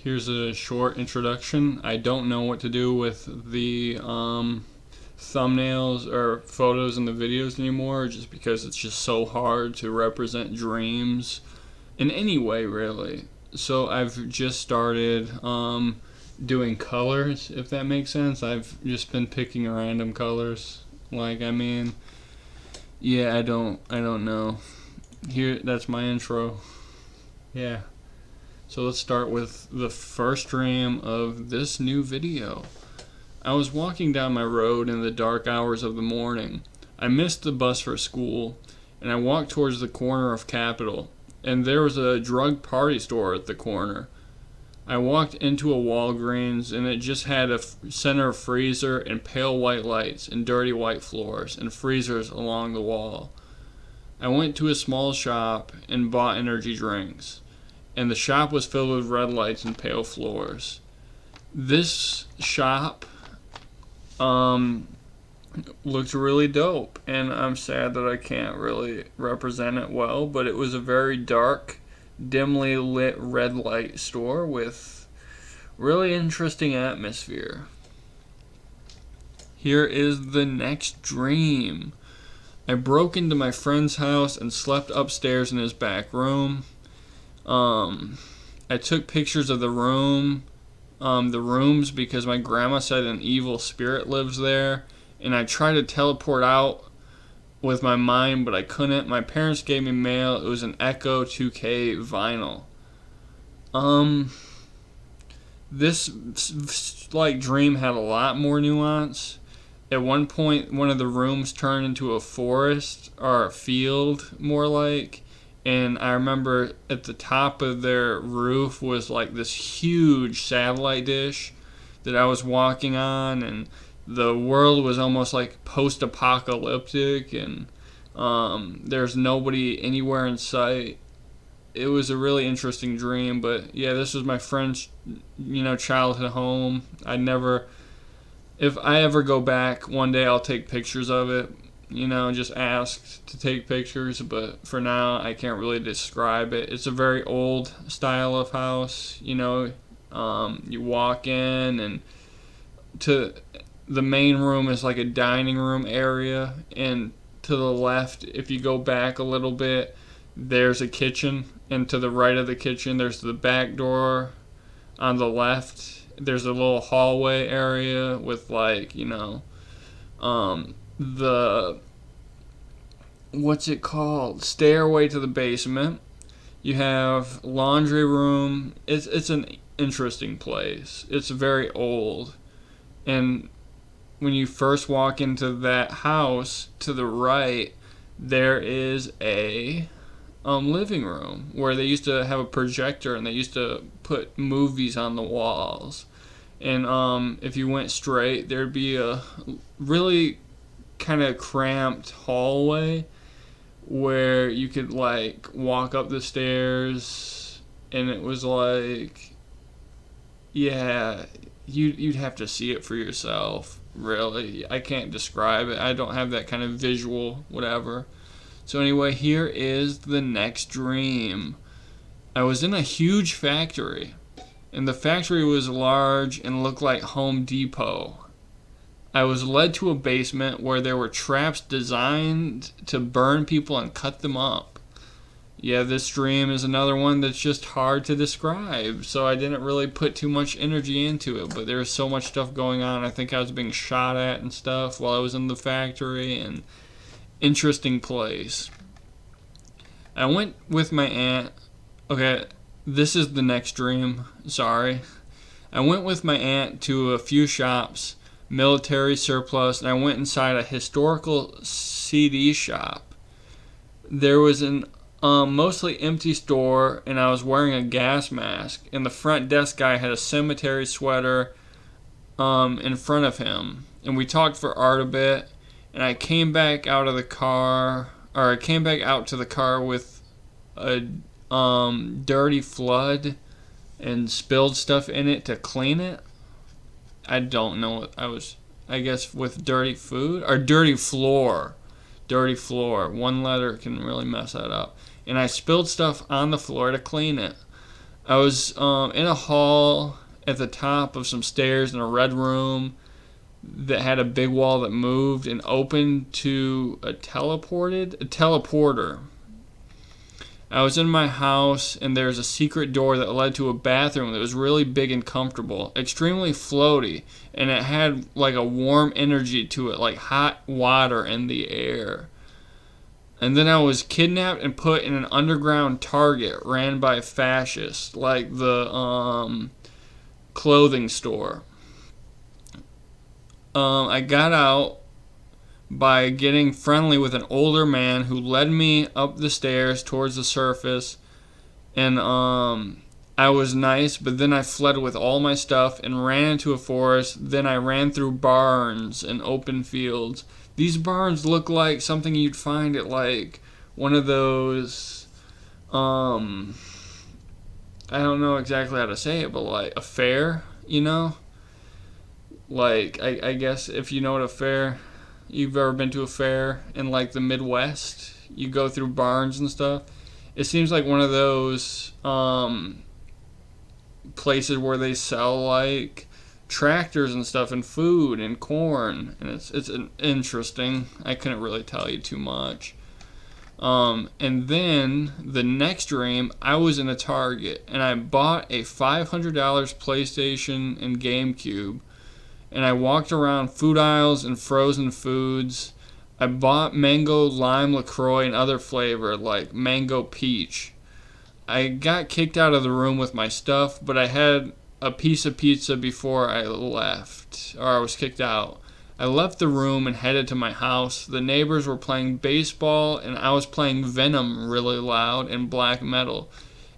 Here's a short introduction. I don't know what to do with the thumbnails or photos in the videos anymore, just because it's just so hard to represent dreams in any way, really. So I've just started doing colors, if that makes sense. I've just been picking random colors. Yeah, I don't know. Here, that's my intro. Yeah. So let's start with the first dream of this new video. I was walking down my road in the dark hours of the morning. I missed the bus for school, and I walked towards the corner of Capitol, and there was a drug party store at the corner. I walked into a Walgreens, and it just had a center freezer and pale white lights and dirty white floors and freezers along the wall. I went to a small shop and bought energy drinks, and the shop was filled with red lights and pale floors. This shop looked really dope, and I'm sad that I can't really represent it well, but it was a very dark, dimly lit red light store with really interesting atmosphere. Here is the next dream. I broke into my friend's house and slept upstairs in his back room. I took pictures of the rooms because my grandma said an evil spirit lives there, and I tried to teleport out with my mind, but I couldn't. My parents gave me mail. It was an Echo 2K vinyl. This dream had a lot more nuance. At one point, one of the rooms turned into a forest or a field, more like. And I remember at the top of their roof was like this huge satellite dish that I was walking on, and the world was almost like post-apocalyptic, and there's nobody anywhere in sight. It was a really interesting dream, but yeah, this was my friend's, childhood home. If I ever go back one day, I'll take pictures of it. Just asked to take pictures, but for now, I can't really describe it. It's a very old style of house. You walk in, and to the main room is like a dining room area, and to the left, if you go back a little bit, there's a kitchen, and to the right of the kitchen, there's the back door. On the left, there's a little hallway area with the stairway to the basement. You have laundry room. It's an interesting place. It's very old, and when you first walk into that house, to the right there is a living room where they used to have a projector, and they used to put movies on the walls. And if you went straight, there'd be a really kind of cramped hallway where you could walk up the stairs, and it was you'd have to see it for yourself, really. I can't describe it. I don't have that kind of visual whatever. So anyway, here is the next dream. I was in a huge factory, and the factory was large and looked like Home Depot. I was led to a basement where there were traps designed to burn people and cut them up. Yeah, this dream is another one that's just hard to describe, so I didn't really put too much energy into it, but there was so much stuff going on. I think I was being shot at and stuff while I was in the factory, and interesting place. I went with my aunt. Okay, this is the next dream. Sorry. I went with my aunt to a few shops, military surplus, and I went inside a historical CD shop. There was an mostly empty store, and I was wearing a gas mask, and the front desk guy had a cemetery sweater in front of him, and we talked for art a bit, and I came back out to the car with a dirty flood and spilled stuff in it to clean it. I don't know. I guess with dirty food or dirty floor. Dirty floor. One letter can really mess that up. And I spilled stuff on the floor to clean it. I was in a hall at the top of some stairs in a red room that had a big wall that moved and opened to a teleporter. I was in my house, and there's a secret door that led to a bathroom that was really big and comfortable, extremely floaty, and it had like a warm energy to it, like hot water in the air. And then I was kidnapped and put in an underground Target ran by fascists, like the clothing store. I got out by getting friendly with an older man who led me up the stairs towards the surface, and I was nice, but then I fled with all my stuff and ran into a forest. Then I ran through barns and open fields. These barns look like something you'd find at like one of those I don't know exactly how to say it, but like a fair, like I guess if you know what a fair, you've ever been to a fair in like the Midwest, you go through barns and stuff. It seems like one of those places where they sell like tractors and stuff and food and corn, and it's interesting. I couldn't really tell you too much. And then the next dream, I was in a Target and I bought a $500 PlayStation and GameCube, and I walked around food aisles and frozen foods. I bought mango, lime, LaCroix, and other flavor like mango peach. I got kicked out of the room with my stuff, but I had a piece of pizza before I left, or I was kicked out. I left the room and headed to my house. The neighbors were playing baseball, and I was playing Venom really loud and black metal.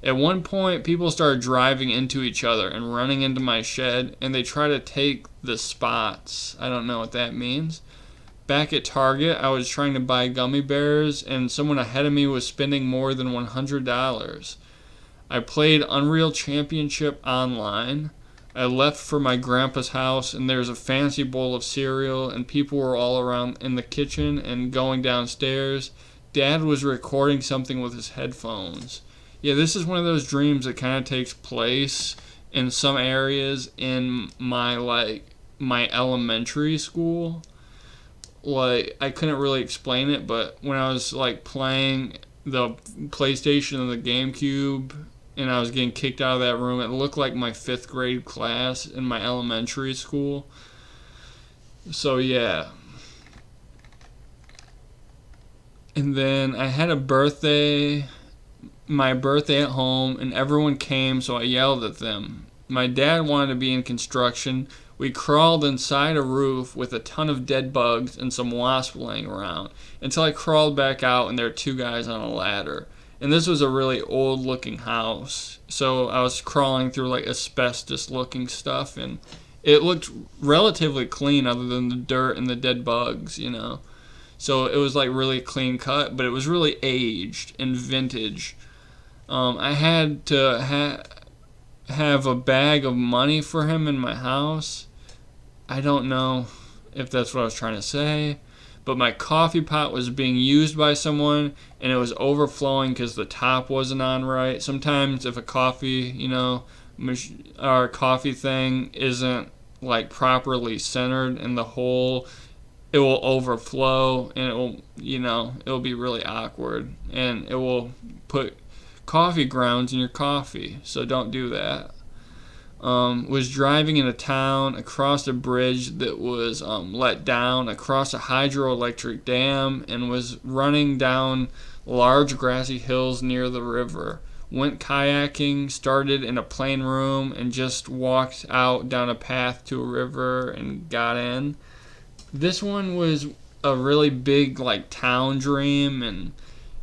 At one point, people started driving into each other and running into my shed, and they tried to take the spots. I don't know what that means. Back at Target, I was trying to buy gummy bears, and someone ahead of me was spending more than $100. I played Unreal Championship online. I left for my grandpa's house, and there's a fancy bowl of cereal, and people were all around in the kitchen and going downstairs. Dad was recording something with his headphones. Yeah, this is one of those dreams that kind of takes place in some areas in my elementary school. Like, I couldn't really explain it, but when I was like playing the PlayStation and the GameCube and I was getting kicked out of that room, it looked like my 5th grade class in my elementary school. So yeah. And then I had my birthday at home, and everyone came, so I yelled at them. My dad wanted to be in construction. We crawled inside a roof with a ton of dead bugs and some wasps laying around until I crawled back out, and there were 2 guys on a ladder. And this was a really old looking house, so I was crawling through like asbestos looking stuff, and it looked relatively clean other than the dirt and the dead bugs, So it was like really clean cut, but it was really aged and vintage. I had to have a bag of money for him in my house. I don't know if that's what I was trying to say, but my coffee pot was being used by someone, and it was overflowing because the top wasn't on right. Sometimes if a coffee, our coffee thing isn't like properly centered in the hole, it will overflow, and it'll be really awkward, and it will put coffee grounds in your coffee, so don't do that. Was driving in a town across a bridge that was let down across a hydroelectric dam, and was running down large grassy hills near the river. Went kayaking, started in a plain room, and just walked out down a path to a river and got in. This one was a really big like town dream, and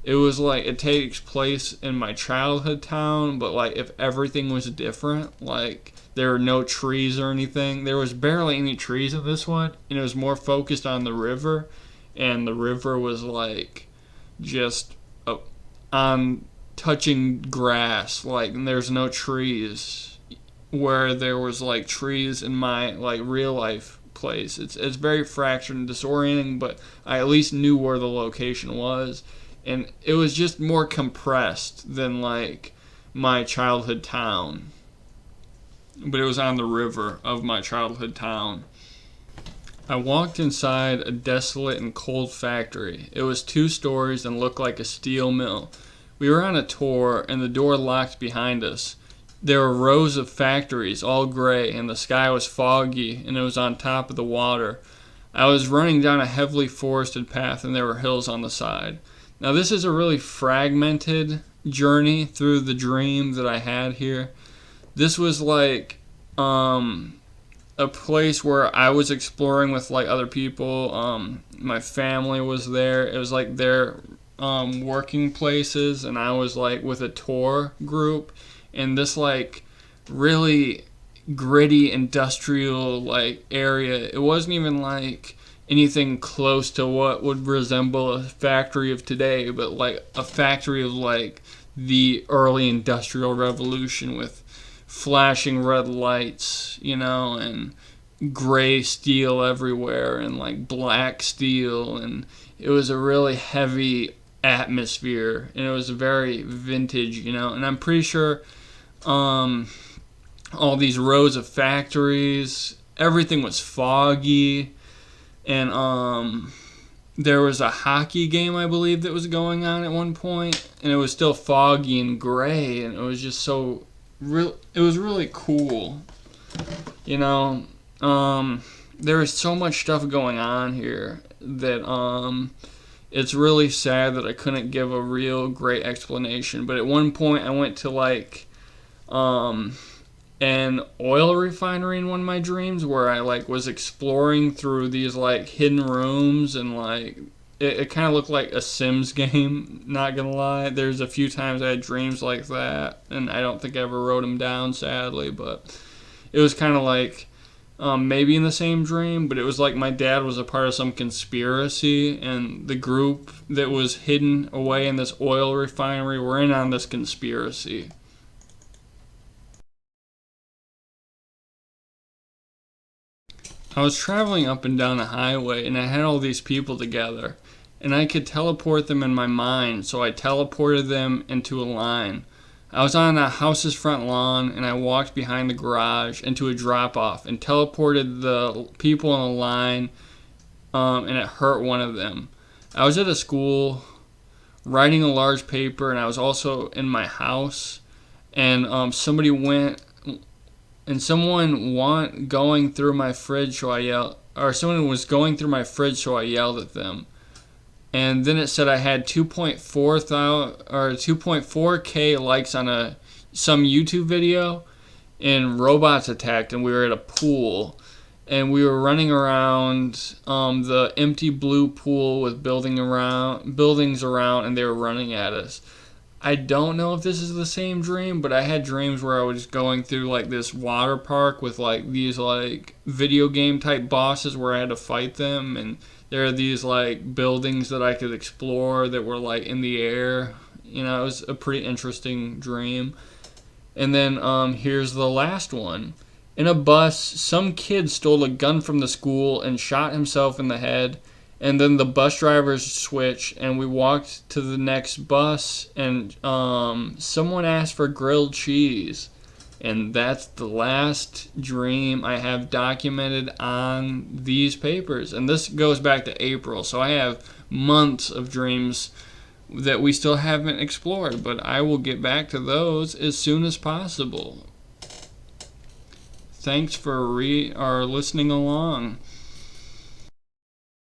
it was like it takes place in my childhood town, but like if everything was different, like there were no trees or anything. There was barely any trees in this one, and it was more focused on the river, and the river was like just on touching grass, like, and there's no trees where there was like trees in my like real life place. It's very fractured and disorienting, but I at least knew where the location was. And it was just more compressed than like my childhood town. But it was on the river of my childhood town. I walked inside a desolate and cold factory. It was 2 stories and looked like a steel mill. We were on a tour, and the door locked behind us. There were rows of factories, all gray, and the sky was foggy, and it was on top of the water. I was running down a heavily forested path, and there were hills on the side. Now, this is a really fragmented journey through the dream that I had here. This was like a place where I was exploring with like other people. My family was there. It was like their working places, and I was like with a tour group in this like really gritty industrial like area. It wasn't even like anything close to what would resemble a factory of today, but like a factory of like the early industrial revolution with flashing red lights, and gray steel everywhere and like black steel, and it was a really heavy atmosphere, and it was very vintage, and I'm pretty sure all these rows of factories, everything was foggy, and there was a hockey game, I believe, that was going on at one point, and it was still foggy and gray, and it was just so it was really cool, there was so much stuff going on here that it's really sad that I couldn't give a real great explanation. But at one point I went to like an oil refinery in one of my dreams, where I like was exploring through these like hidden rooms, and like it kind of looked like a Sims game, not gonna lie. There's a few times I had dreams like that, and I don't think I ever wrote them down, sadly, but it was kind of like maybe in the same dream, but it was like my dad was a part of some conspiracy, and the group that was hidden away in this oil refinery were in on this conspiracy. I was traveling up and down a highway, and I had all these people together, and I could teleport them in my mind, so I teleported them into a line. I was on a house's front lawn, and I walked behind the garage into a drop-off and teleported the people in a line, and it hurt one of them. I was at a school writing a large paper, and I was also in my house, and someone going through my fridge, so I yelled, or someone was going through my fridge, so I yelled at them. And then it said I had 2.4K likes on some YouTube video, and robots attacked, and we were at a pool, and we were running around the empty blue pool with buildings around, and they were running at us. I don't know if this is the same dream, but I had dreams where I was going through like this water park with like these like video game type bosses where I had to fight them, and there are these like buildings that I could explore that were like in the air. It was a pretty interesting dream. And then here's the last one. In a bus, some kid stole a gun from the school and shot himself in the head. And then the bus drivers switched, and we walked to the next bus, and someone asked for grilled cheese. And that's the last dream I have documented on these papers. And this goes back to April, so I have months of dreams that we still haven't explored, but I will get back to those as soon as possible. Thanks for listening along.